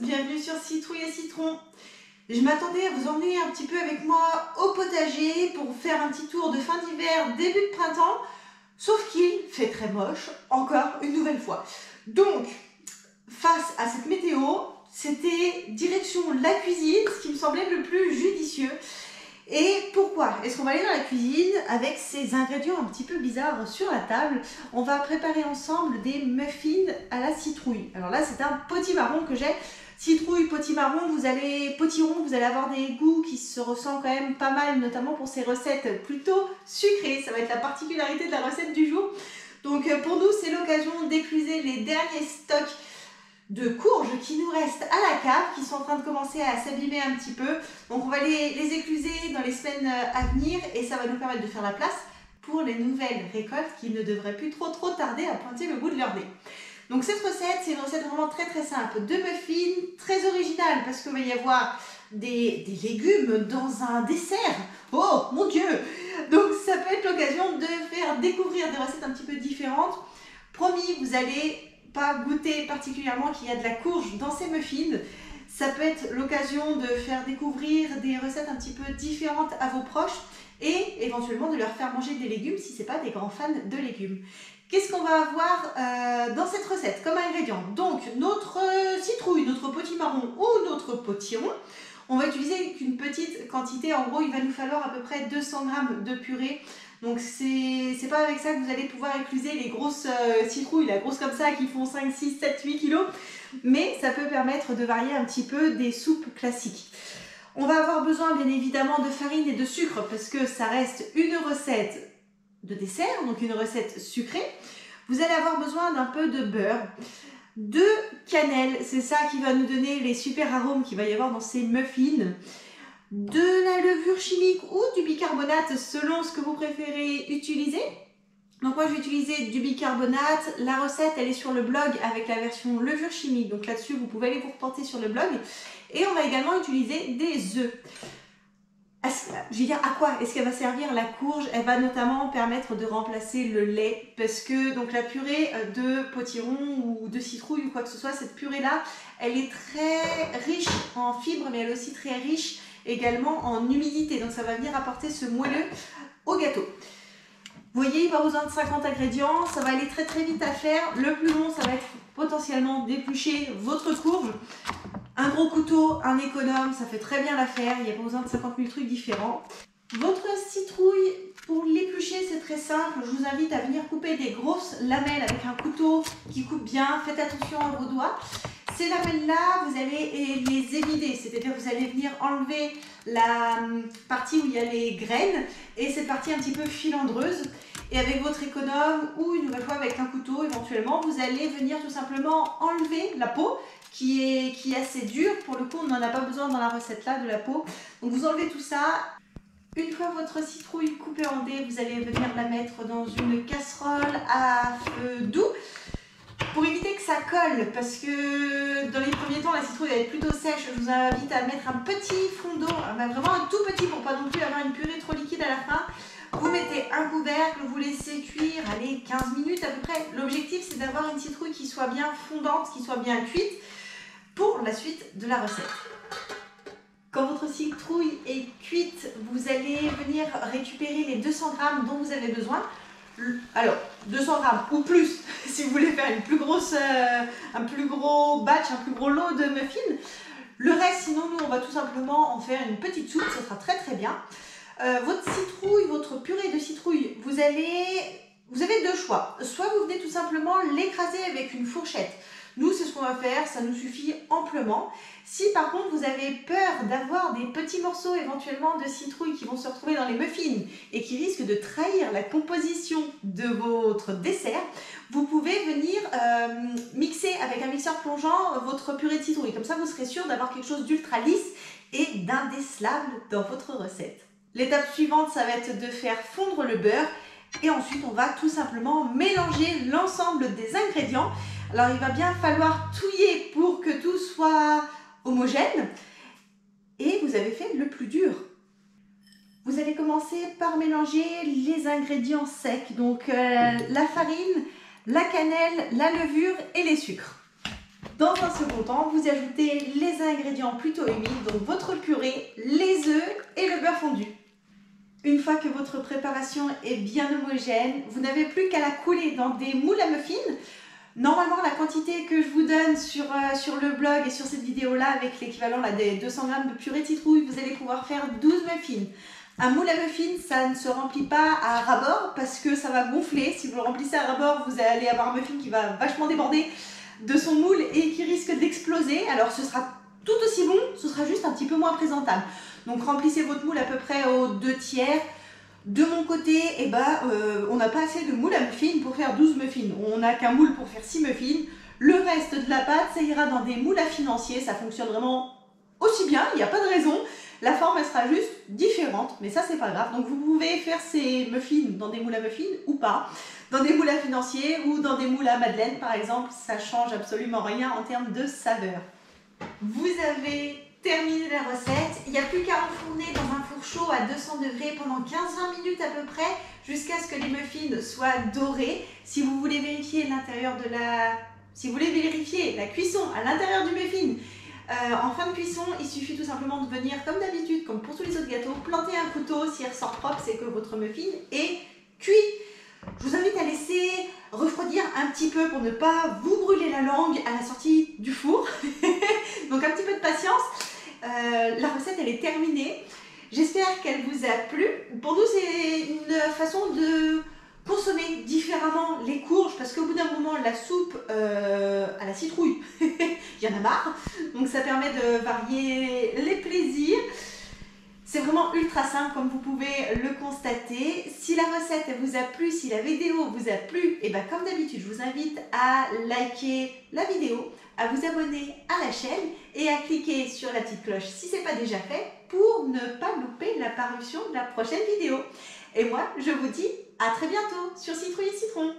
bienvenue sur Citrouille et Citron. Je m'attendais à vous emmener un petit peu avec moi au potager pour faire un petit tour de fin d'hiver, début de printemps, sauf qu'il fait très moche, encore une nouvelle fois. Donc, face à cette météo, c'était direction la cuisine, ce qui me semblait le plus judicieux. Et pourquoi est-ce qu'on va aller dans la cuisine avec ces ingrédients un petit peu bizarres sur la table? On va préparer ensemble des muffins à la citrouille. Alors là, c'est un potimarron que j'ai. Citrouille, potimarron, vous allez avoir des goûts qui se ressemblent quand même pas mal, notamment pour ces recettes plutôt sucrées. Ça va être la particularité de la recette du jour. Donc pour nous, c'est l'occasion d'écluser les derniers stocks de courges qui nous restent à la cave, qui sont en train de commencer à s'abîmer un petit peu. Donc on va les écluser dans les semaines à venir et ça va nous permettre de faire la place pour les nouvelles récoltes qui ne devraient plus trop tarder à pointer le bout de leur nez. Donc cette recette, c'est une recette vraiment très simple de muffins, très originale parce qu'il va y avoir des légumes dans un dessert. Oh mon Dieu! Donc ça peut être l'occasion de faire découvrir des recettes un petit peu différentes. Promis, vous allez pas goûter particulièrement qu'il y a de la courge dans ces muffins. Ça peut être l'occasion de faire découvrir des recettes un petit peu différentes à vos proches et éventuellement de leur faire manger des légumes si ce n'est pas des grands fans de légumes. Qu'est-ce qu'on va avoir dans cette recette comme ingrédient? Donc notre citrouille, notre potimarron ou notre potiron. On va utiliser une petite quantité, en gros il va nous falloir à peu près 200 g de purée. Donc c'est pas avec ça que vous allez pouvoir écluser les grosses citrouilles, la grosse comme ça, qui font 5, 6, 7, 8 kilos. Mais ça peut permettre de varier un petit peu des soupes classiques. On va avoir besoin bien évidemment de farine et de sucre parce que ça reste une recette de dessert, donc une recette sucrée. Vous allez avoir besoin d'un peu de beurre, de cannelle, c'est ça qui va nous donner les super arômes qu'il va y avoir dans ces muffins. De la levure chimique ou du bicarbonate selon ce que vous préférez utiliser. Donc moi je vais utiliser du bicarbonate. La recette elle est sur le blog avec la version levure chimique. Donc là-dessus vous pouvez aller vous reporter sur le blog. Et on va également utiliser des œufs. Je vais dire à quoi est-ce qu'elle va servir la courge? Elle va notamment permettre de remplacer le lait parce que donc la purée de potiron ou de citrouille ou quoi que ce soit, cette purée là elle est très riche en fibres mais elle est aussi très riche également en humidité, donc ça va venir apporter ce moelleux au gâteau. Vous voyez, il va besoin de 50 ingrédients, ça va aller très vite à faire. Le plus long, ça va être potentiellement d'éplucher votre courge. Un gros couteau, un économe, ça fait très bien l'affaire, il n'y a pas besoin de 50 000 trucs différents. Votre citrouille, pour l'éplucher, c'est très simple. Je vous invite à venir couper des grosses lamelles avec un couteau qui coupe bien. Faites attention à vos doigts. Ces lamelles-là, vous allez les évider, c'est-à-dire que vous allez venir enlever la partie où il y a les graines et cette partie un petit peu filandreuse. Et avec votre économe ou une nouvelle fois avec un couteau éventuellement, vous allez venir tout simplement enlever la peau qui est assez dure. Pour le coup, on n'en a pas besoin dans la recette là de la peau. Donc vous enlevez tout ça. Une fois votre citrouille coupée en dés, vous allez venir la mettre dans une casserole à feu doux. Pour éviter que ça colle, parce que dans les premiers temps, la citrouille va être plutôt sèche, je vous invite à mettre un petit fond d'eau, vraiment un tout petit pour pas non plus avoir une purée trop liquide à la fin. Vous mettez un couvercle, vous laissez cuire, allez, 15 minutes à peu près. L'objectif, c'est d'avoir une citrouille qui soit bien fondante, qui soit bien cuite pour la suite de la recette. Quand votre citrouille est cuite, vous allez venir récupérer les 200 g dont vous avez besoin. Alors, 200 g ou plus, si vous voulez faire un plus gros batch, un plus gros lot de muffins. Le reste, sinon, nous, on va tout simplement en faire une petite soupe, ça sera très bien. Votre citrouille, votre purée de citrouille, vous avez deux choix. Soit vous venez tout simplement l'écraser avec une fourchette. Nous, c'est ce qu'on va faire, ça nous suffit amplement. Si par contre vous avez peur d'avoir des petits morceaux éventuellement de citrouille qui vont se retrouver dans les muffins et qui risquent de trahir la composition de votre dessert, vous pouvez venir mixer avec un mixeur plongeant votre purée de citrouille. Comme ça, vous serez sûr d'avoir quelque chose d'ultra lisse et d'indécelable dans votre recette. L'étape suivante, ça va être de faire fondre le beurre et ensuite on va tout simplement mélanger l'ensemble des ingrédients. Alors il va bien falloir touiller pour que tout soit homogène et vous avez fait le plus dur. Vous allez commencer par mélanger les ingrédients secs, donc la farine, la cannelle, la levure et les sucres. Dans un second temps, vous ajoutez les ingrédients plutôt humides, donc votre purée, les œufs et le beurre fondu. Une fois que votre préparation est bien homogène, vous n'avez plus qu'à la couler dans des moules à muffins. Normalement, la quantité que je vous donne sur le blog et sur cette vidéo-là, avec l'équivalent des 200 g de purée de citrouille, vous allez pouvoir faire 12 muffins. Un moule à muffins, ça ne se remplit pas à ras-bord parce que ça va gonfler. Si vous le remplissez à ras-bord, vous allez avoir un muffin qui va vachement déborder de son moule et qui risque d'exploser. Alors ce sera tout aussi bon, ce sera juste un petit peu moins présentable. Donc remplissez votre moule à peu près aux 2/3. De mon côté, on n'a pas assez de moule à muffins pour faire 12 muffins. On n'a qu'un moule pour faire 6 muffins. Le reste de la pâte, ça ira dans des moules à financier. Ça fonctionne vraiment aussi bien, il n'y a pas de raison. La forme, elle sera juste différente, mais ça, c'est pas grave. Donc vous pouvez faire ces muffins dans des moules à muffins ou pas. Dans des moules à financier ou dans des moules à madeleine, par exemple. Ça change absolument rien en termes de saveur. Vous avez terminé la recette, il n'y a plus qu'à enfourner dans un four chaud à 200 degrés pendant 15-20 minutes à peu près jusqu'à ce que les muffins soient dorés. Si vous voulez vérifier la cuisson à l'intérieur du muffin, en fin de cuisson, il suffit tout simplement de venir comme d'habitude, comme pour tous les autres gâteaux, planter un couteau. S'il ressort propre, c'est que votre muffin est cuit. Je vous invite à laisser refroidir un petit peu pour ne pas vous brûler la langue à la sortie du four. Donc un petit peu de patience. La recette, elle est terminée. J'espère qu'elle vous a plu. Pour nous, c'est une façon de consommer différemment les courges parce qu'au bout d'un moment, la soupe à la citrouille, il y en a marre. Donc ça permet de varier les plaisirs. C'est vraiment ultra simple comme vous pouvez le constater. Si la recette vous a plu, si la vidéo vous a plu, et bien comme d'habitude, je vous invite à liker la vidéo, à vous abonner à la chaîne et à cliquer sur la petite cloche si ce n'est pas déjà fait pour ne pas louper la parution de la prochaine vidéo. Et moi, je vous dis à très bientôt sur Citrouille et Citron.